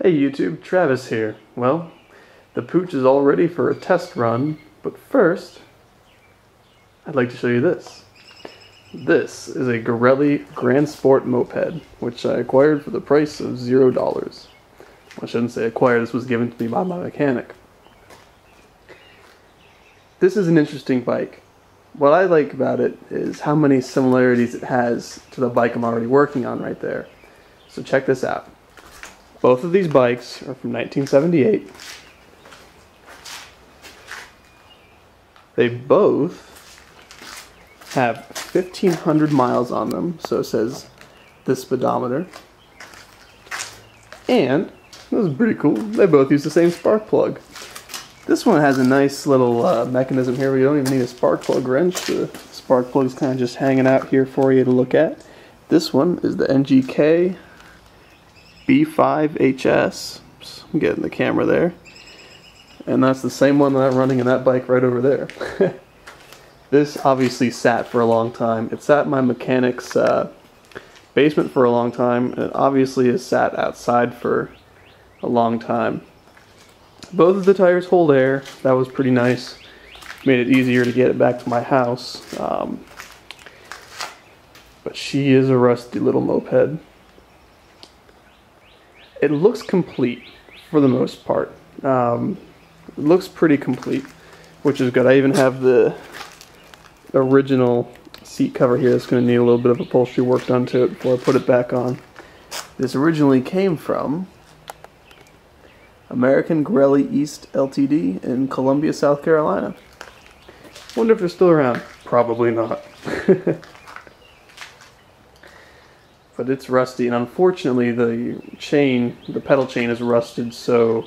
Hey YouTube, Travis here. Well, the Puch is all ready for a test run, but first, I'd like to show you this. This is a Garelli Gransport moped, which I acquired for the price of $0. I shouldn't say acquired, this was given to me by my mechanic. This is an interesting bike. What I like about it is how many similarities it has to the bike I'm already working on right there. So check this out. Both of these bikes are from 1978. They both have 1,500 miles on them, so says the speedometer. And, this is pretty cool, they both use the same spark plug. This one has a nice little mechanism here where you don't even need a spark plug wrench. The spark plug's kind of just hanging out here for you to look at. This one is the NGK B5HS. I'm getting the camera there. And that's the same one that I'm running in that bike right over there. This obviously sat for a long time. It sat in my mechanic's basement for a long time, and it obviously has sat outside for a long time. Both of the tires hold air. That was pretty nice. Made it easier to get it back to my house. But she is a rusty little moped. It looks complete for the most part. It looks pretty complete, which is good. I even have the original seat cover here that's going to need a little bit of upholstery work done to it before I put it back on. This originally came from American Garelli East Ltd. In Columbia, South Carolina. Wonder if they're still around. Probably not. But it's rusty, and unfortunately the pedal chain is rusted, so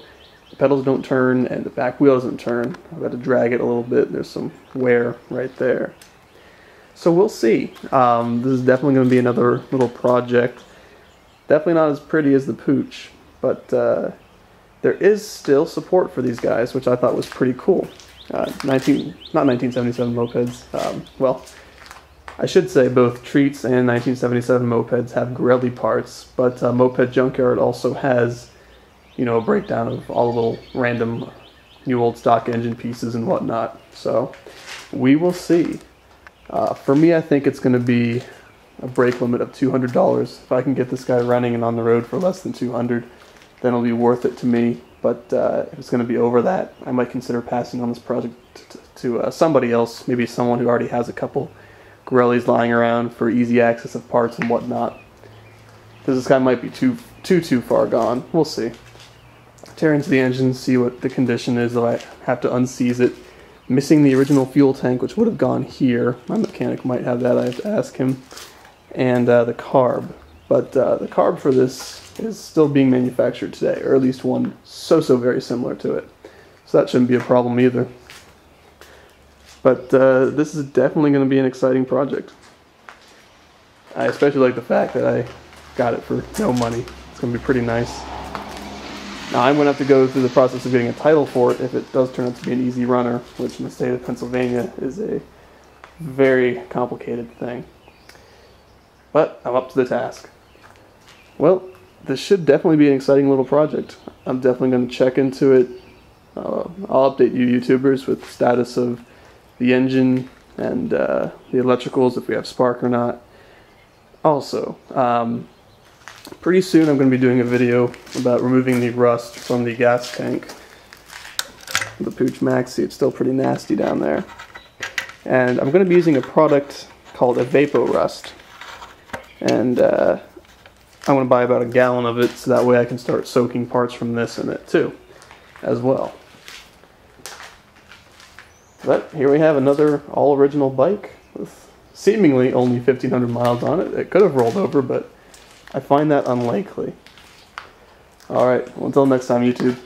the pedals don't turn and the back wheel doesn't turn. I've got to drag it a little bit. There's some wear right there. So we'll see. This is definitely going to be another little project. Definitely not as pretty as the Puch, but there is still support for these guys, which I thought was pretty cool. Not 1977 mopeds. Well, I should say both Treats and 1977 mopeds have Garelli parts, but Moped Junkyard also has, you know, a breakdown of all the little random new old stock engine pieces and whatnot. So we will see. For me, I think it's going to be a brake limit of $200. If I can get this guy running and on the road for less than $200, then it'll be worth it to me. But if it's going to be over that, I might consider passing on this project to somebody else, maybe someone who already has a couple Garellis lying around for easy access of parts and whatnot. Because this guy might be too far gone. We'll see. Tear into the engine, see what the condition is. Though I have to unseize it. Missing the original fuel tank, which would have gone here. My mechanic might have that. I have to ask him. And the carb. But the carb for this is still being manufactured today, or at least one so very similar to it. So that shouldn't be a problem either. But this is definitely going to be an exciting project. I especially like the fact that I got it for no money. It's going to be pretty nice. Now I'm going to have to go through the process of getting a title for it if it does turn out to be an easy runner, which in the state of Pennsylvania is a very complicated thing. But I'm up to the task. Well, this should definitely be an exciting little project. I'm definitely going to check into it. I'll update you YouTubers with the status of the engine and the electricals, if we have spark or not. Also, pretty soon I'm going to be doing a video about removing the rust from the gas tank. The Puch Maxi, it's still pretty nasty down there. And I'm going to be using a product called a Rust. And I'm going to buy about a gallon of it, so that way I can start soaking parts from this in it too, as well. But here we have another all-original bike with seemingly only 1,500 miles on it. It could have rolled over, but I find that unlikely. Alright, well, until next time, YouTube.